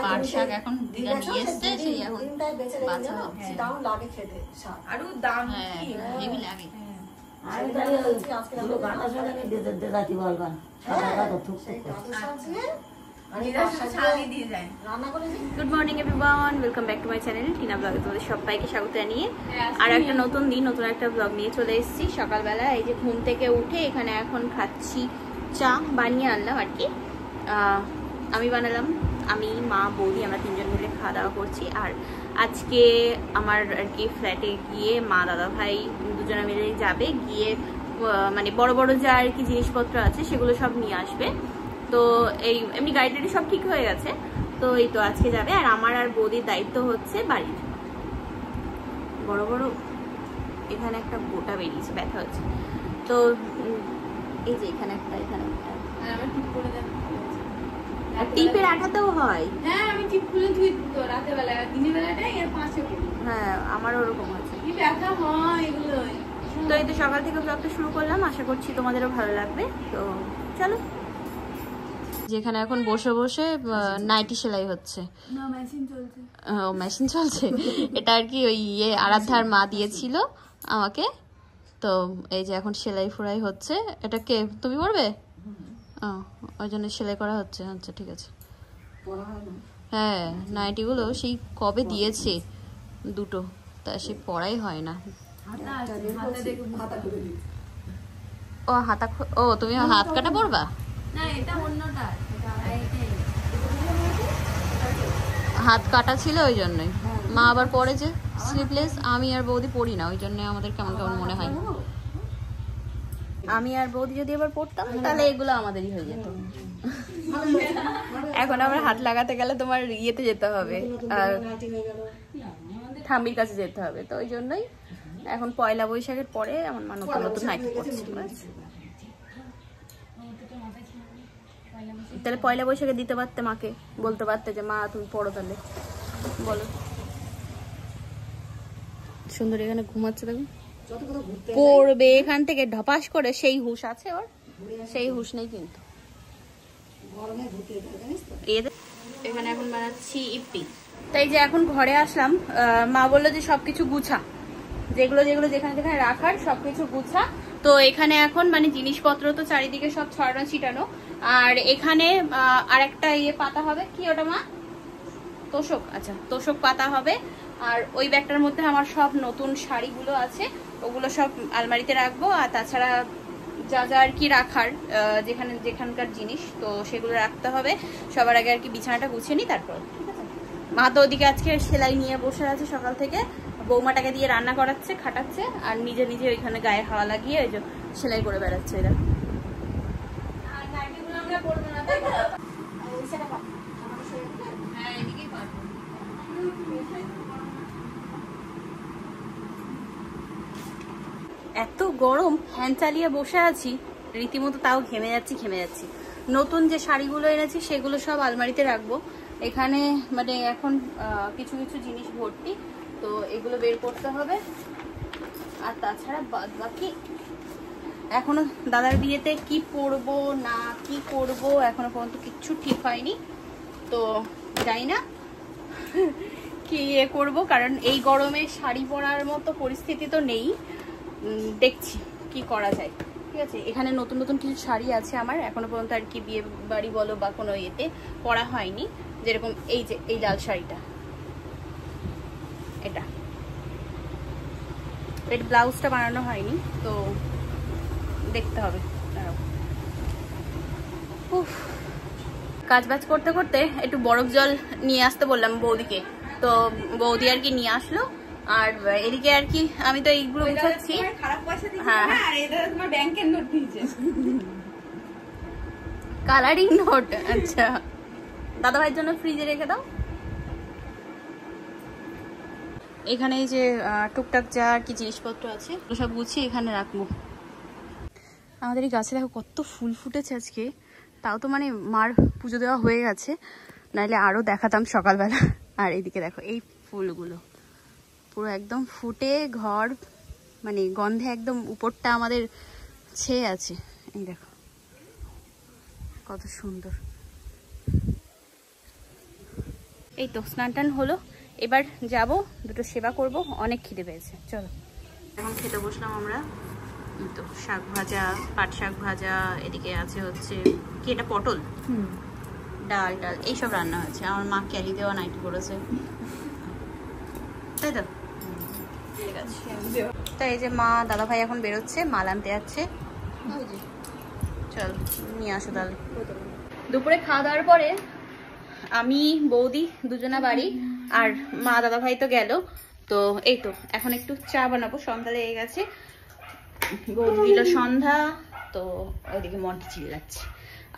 পাট শাক এখন নিয়ে এসছে, সেই এখন বাছা হচ্ছে। দাম লাগে খেতে, আরো দাম হেভি লাগে। Good morning everyone, welcome back to my channel Tina ব্লগে। তোমাদের সবাইকে স্বাগত জানিয়ে আর একটা নতুন দিন, নতুন একটা ব্লগ নিয়ে চলে এসেছি। সকালবেলা এই যে ঘুম থেকে উঠে এখানে এখন খাচ্ছি চা, বানিয়ে আনলাম আর কি। আমি বানালাম, আমি মা বৌদি আমরা তিনজন মিলে খাওয়া দাওয়া করছি। আর আজকে আমার আর কি ফ্ল্যাটে গিয়ে মা দাদা ভাই দুজনে মিলে যাবে, গিয়ে মানে বড় বড় যা আর কি জিনিসপত্র আছে সেগুলো সব নিয়ে আসবে। তো এই এমনি গাড়িটারি সব ঠিক হয়ে গেছে, তো এই তো আজকে যাবে। আর আমার আর বৌদির দায়িত্ব হচ্ছে বাড়ির বড় বড়, এখানে একটা গোটা বেরিয়েছে, ব্যথা হচ্ছে। তো এই যে এখানে একটা, এখানে টিপের আঠাতেও হয়। হ্যাঁ আমি টিপ খুলে ধুই তো রাতে বেলা, দিনের বেলাটাই এর পাশে করি। হ্যাঁ আমারও ওরকম আছে, কি ব্যথা হয় এগুলোই। তো এই তো সকাল থেকে ব্লগটা শুরু করলাম, আশা করছি তোমাদেরও ভালো লাগবে। তো চলো। যেখানে এখন বসে বসে নাইটি সেলাই হচ্ছে। না মেশিন চলছে। ও মেশিন চলছে। এটা আর কি ওই আরাধ্যার মা দিয়েছিল আমাকে, তো এই যে এখন সেলাই ফোড়াই হচ্ছে। এটা কে, তুমি পড়বে? ওই জন্য সেলাই করা হচ্ছে। আচ্ছা ঠিক আছে। হ্যাঁ নাইটিগুলো সেই কবে দিয়েছে দুটো, তা সে পড়াই হয় না। ও হাতা, ও তুমি হাত কাটা পড়বা? না এটা অন্যটা, হাত কাটা ছিল ওই জন্যই মা আবার পরে যে স্লিপলেস। আমি আর বৌদি পড়ি না, ওই জন্য আমাদের কেমন কেমন মনে হয়। আমি আর বৌদি যদি আবার পড়তাম তাহলে এগুলো আমাদেরই হয়ে যেত। এখন আমরা হাত লাগাতে গেলে তোমার ইয়েতে যেতে হবে, ঠাম্মির কাছে যেতে হবে। তো ওই জন্যই এখন পয়লা বৈশাখের পরে আমার মা নতুন নতুন নাইটি পড়ছে। তাহলে পয়লা বৈশাখে দিতে পারতে মাকে, বলতে পারতে যে মা তুমি পড়ো, তাহলে বলো। সুন্দর এখানে ঘুমাচ্ছে, দেখো পড়বে এখান থেকে ঢপাস করে। সেই হুশ আছে ওর, সেই হুশ নেই কিন্তু। এখানে এখন বানাচ্ছি ইপি। তাই যে এখন ঘরে আসলাম, মা বললো যে সবকিছু গুছা, যেগুলো যেগুলো যেখানে যেখানে রাখার সবকিছু গুছা। তো এখানে এখন মানে জিনিসপত্র তো চারিদিকে সব ছড়ানো ছিটানো। আর এখানে আর একটা পাতা হবে, কি ওটা মা? তোষক। আচ্ছা তোষক পাতা হবে। আর ওই ব্যাগটার মধ্যে আমার সব নতুন শাড়িগুলো আছে, ওগুলো সব আলমারিতে রাখবো। আর তাছাড়া যা যা আর কি রাখার, যেখানে যেখানকার জিনিস, তো সেগুলো রাখতে হবে। সবার আগে আর কি বিছানাটা গুছিয়ে নিই, তারপর ঠিক আছে। মা তো ওদিকে আজকে সেলাই নিয়ে বসে আছে সকাল থেকে, বৌমাটাকে দিয়ে রান্না করাচ্ছে, খাটাচ্ছে, আর নিজে নিজে ওইখানে গায়ে হাওয়া লাগিয়ে ওই যে সেলাই করে বেড়াচ্ছে এরা। এত গরম, ফ্যান চালিয়ে বসে আছি রীতিমতো, তাও ঘেমে যাচ্ছি। নতুন যে শাড়িগুলো এনেছি সেগুলো সব আলমারিতে রাখবো। এখানে মানে এখন কিছু কিছু জিনিস ভর্তি, তো এগুলো বের করতে হবে। আর তাছাড়া বাদ বাকি এখনো দাদার বিয়েতে কি পরবো না কি করব এখনো পর্যন্ত কিচ্ছু ঠিক হয়নি। তো জানি না কি করব, কারণ এই গরমে শাড়ি পরার মতো পরিস্থিতি তো নেই। দেখছি কি করা যায়, ঠিক আছে। এখানে নতুন নতুন কিছু শাড়ি আছে আমার, এখনো পর্যন্ত আর কি বিয়ে বাড়ি বলো বা কোনো ইয়েতে পরা হয়নি। যেরকম এই যে এই লাল শাড়িটা, এটা এর ব্লাউজটা বানানো হয়নি, তো দেখতে হবে। কাজ বাজ করতে করতে একটু বরফ জল নিয়ে আসতে বললাম বৌদিকে, তো বৌদি আর কি নিয়ে আসলো। আর এদিকে আর কি আমি তো এইগুলো বুঝাচ্ছি। হ্যাঁ কালারিং নোট, আচ্ছা দাদা ভাইয়ের জন্য ফ্রিজে রেখে দাও। এখানে এই যে টুকটাক যা আর কি জিনিসপত্র আছে সব গুছিয়ে এখানে রাখবো। আমাদের এই গাছে দেখো কত ফুল ফুটেছে আজকে, তাও তো মানে মার পুজো দেওয়া হয়ে গেছে, নাহলে আরো দেখাতাম সকালবেলা। আর এইদিকে দেখো এই ফুলগুলো পুরো একদম ফুটে ঘর মানে গন্ধে একদম উপরটা আমাদের ছেয়ে আছে। এই দেখো কত সুন্দর। এই তো স্নান টান হলো, এবার যাব দুটো সেবা করব, অনেক খিদে পেয়েছে। চলো এখন খেতে বসলাম আমরা। তো শাক ভাজা, পাট শাক ভাজা, এদিকে আছে হচ্ছে কি এটা পটল, ডাল ডাল এইসব রান্না হয়েছে। আমার মা ক্যারি দেওয়া নাইটি করেছে, তাই তো? ঠিক আছে। তো এই যে মা দাদা ভাই এখন বেরোচ্ছে, মাল আনতে যাচ্ছে। চল নিয়ে আসো তাহলে। দুপুরে খাওয়া দাওয়ার পরে আমি বৌদি দুজনা বাড়ি, আর মা দাদা ভাই তো গেল। তো এই তো এখন একটু চা বানাবো, সন্ধ্যা লেগে গেছে, বৌদি দিল সন্ধ্যা। তো ওইদিকে মনটি চিল্লাচ্ছে,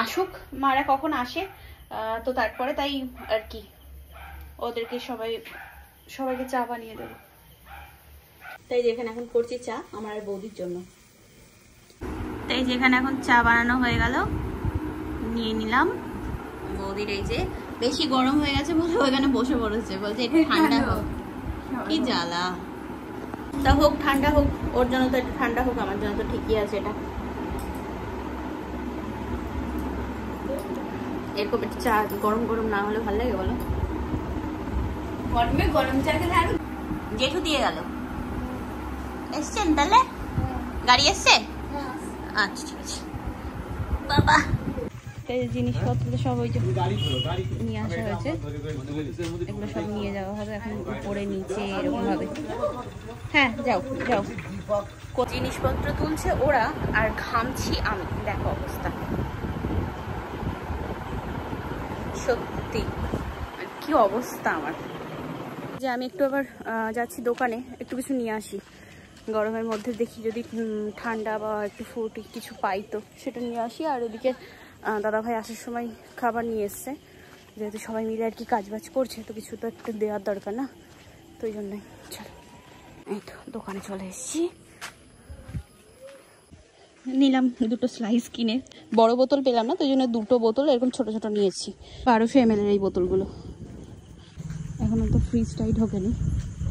আসুক মারা কখন আসে, তো তারপরে তাই আর কি ওদেরকে সবাইকে চা বানিয়ে দেবো। তাই যেখানে এখন করছি চা আমার আর বৌদির জন্য। তাই যেখানে এখন চা বানানো হয়ে গেল, নিয়ে নিলাম। বৌদির এই যে বেশি গরম হয়ে গেছে বলে ওখানে বসে পড়েছে, বলছে একটু ঠান্ডা হোক। কি জ্বালা, তা হোক ঠান্ডা হোক, ওর জন্য তো একটু ঠান্ডা হোক, আমার জন্য তো ঠিকই আছে। এটা এরকম একটু চা গরম গরম না হলে ভালো লাগে বলো? গরমে গরম চা খেলে আরো। জেঠু দিয়ে গেল, এসছেন তাহলে? গাড়ি এসছে? আচ্ছা ঠিক আছে বাবা। জিনিসপত্র সব ওই যে নিয়ে আসা হয়েছে, এগুলো সব নিয়ে যাওয়া হবে এখন উপরে নিচে এরকম ভাবে। হ্যাঁ যাও যাও। জিনিসপত্র তুলছে ওরা আর ঘামছি আমি, দেখো অবস্থা সত্যি কি অবস্থা আমার। যে আমি একটু আবার যাচ্ছি দোকানে, একটু কিছু নিয়ে আসি গরমের মধ্যে, দেখি যদি ঠান্ডা বা একটু ফ্রুট কিছু পাই তো সেটা নিয়ে আসি। আর ওদিকে দাদাভাই আসার সময় খাবার নিয়ে এসছে, যেহেতু সবাই মিলে আর কি কাজবাজ করছে, তো কিছু তো একটু দেওয়ার দরকার না, তো ওই জন্যই। চল এই তো দোকানে চলে এসেছি। নিলাম দুটো স্লাইস কিনে, বড় বোতল পেলাম না, তো ওই জন্য দুটো বোতল এরকম ছোট ছোট নিয়েছি, 1200 ml এই বোতলগুলো। এখনো তো ফ্রিজটাই ঢোকেনি,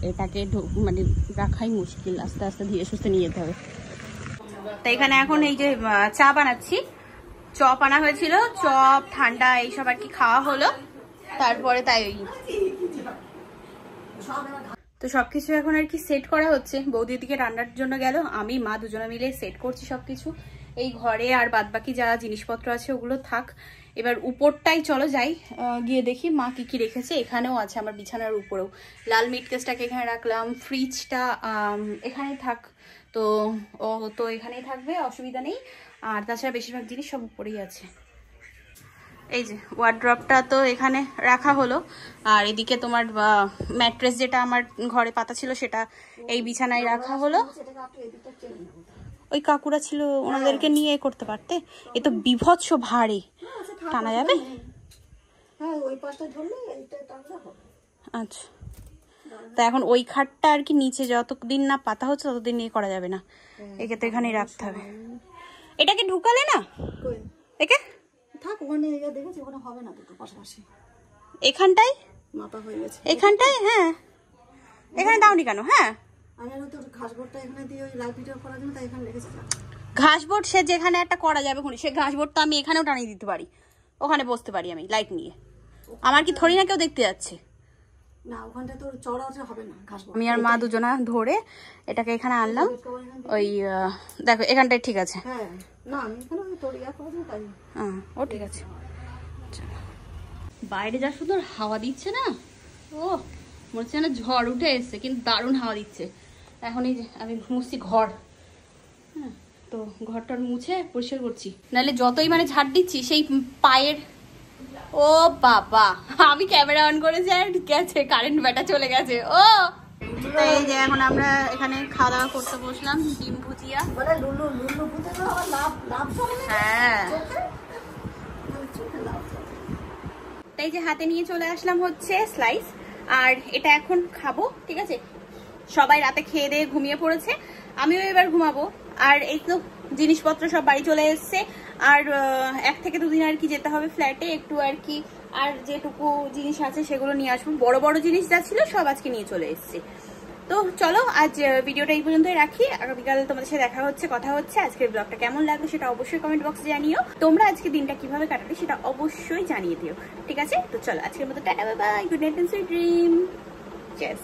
এটাকে মানে রাখাই মুশকিল, আস্তে আস্তে ধীরে সুস্থে নিয়ে যেতে হবে। তো এখানে এখন এই যে চা বানাচ্ছি, চপ আনা হয়েছিল, চপ ঠান্ডা এইসব আর কি খাওয়া হলো, তারপরে তাই তো সবকিছু এখন আর কি সেট করা হচ্ছে। বৌদির দিকে রান্নার জন্য গেল, আমি মা দুজনে মিলে সেট করছি সবকিছু এই ঘরে, আর বাদবাকি যা জিনিসপত্র আছে ওগুলো থাক। এবার উপরটাই চলো যাই, গিয়ে দেখি মা কি কি রেখেছে। এখানেও আছে আমার বিছানার উপরেও, লাল মিট কেসটাকে এখানে রাখলাম, ফ্রিজটা এখানেই থাক, তো ও তো এখানেই থাকবে, অসুবিধা নেই। আর তাছাড়া বেশিরভাগ জিনিস সব উপরেই আছে। এই যে ওয়ার্ড্রপটা তো এখানে রাখা হলো, আর এদিকে তোমার ম্যাট্রেস যেটা আমার ঘরে পাতা ছিল সেটা এই বিছানায় রাখা হলো। ওই কাকুরা ছিল, ওনাদেরকে নিয়ে করতে পারতে, এ তো বিভৎস ভারী, টানা যাবে? আচ্ছা, তা এখন ওই খাটটা আর কি নিচে যতদিন না পাতা হচ্ছে ততদিন নিয়ে করা যাবে না, একে তো এখানেই রাখতে হবে। এটাকে ঢুকালে না, একে এখানটাই এখানটাই, হ্যাঁ এখানে দাওনি কেন? হ্যাঁ ঘাসবোর্ড সে যেখানে একটা করা যাবে, সে ঘাসবোর্ডটা আমি এখানেও টানিয়ে দিতে পারি, ওখানে বসতে পারি আমি লাইট নিয়ে, আমার কি থরি না কেউ দেখতে যাচ্ছে? আমি আর মা দুজনা ধরে এটাকে এখানে আনলাম, ওই দেখো এখানটাই ঠিক আছে, ও ঠিক আছে। বাইরে যা সুন্দর হাওয়া দিচ্ছে না, ও মনে হচ্ছে না ঝড় উঠে এসছে, কিন্তু দারুণ হাওয়া দিচ্ছে। এখন এই যে আমি মুছছি ঘর, হ্যাঁ তো ঘরটার মুছে পরিষ্কার করছি, নাহলে যতই মানে ঝাড় দিচ্ছি সেই পায়ের, ও বাবা আমি ক্যামেরা অন করেছি আর গেছে কারেন্ট, ব্যাটা চলে গেছে। ও এই যে এখন আমরা এখানে খাওয়া দাওয়া করতে বসলাম, ডিম ভুজিয়া, হ্যাঁ তাই যে হাতে নিয়ে চলে আসলাম হচ্ছে স্লাইস, আর এটা এখন খাবো, ঠিক আছে? সবাই রাতে খেয়ে দিয়ে ঘুমিয়ে পড়েছে, আমিও এবার ঘুমাবো। আর এই তো জিনিসপত্র সব বাড়ি চলে এসছে, আর 1 থেকে 2 দিন আর কি যেতে হবে ফ্ল্যাটে একটু আর কি, আর যেটুকু জিনিস আছে সেগুলো নিয়ে আসবো। বড় বড় জিনিস যা ছিল সব আজকে নিয়ে চলে এসছে, তো চলো আজ ভিডিওটা এই পর্যন্তই রাখি। আগামীকাল তোমাদের সাথে দেখা হচ্ছে, কথা হচ্ছে। আজকের ব্লগটা কেমন লাগলো সেটা অবশ্যই কমেন্ট বক্সে জানিও। তোমরা আজকে দিনটা কিভাবে কাটাবে সেটা অবশ্যই জানিয়ে দিও, ঠিক আছে? তো চলো আজকের মতো tata, bye bye, good night and sweet dream. Chess.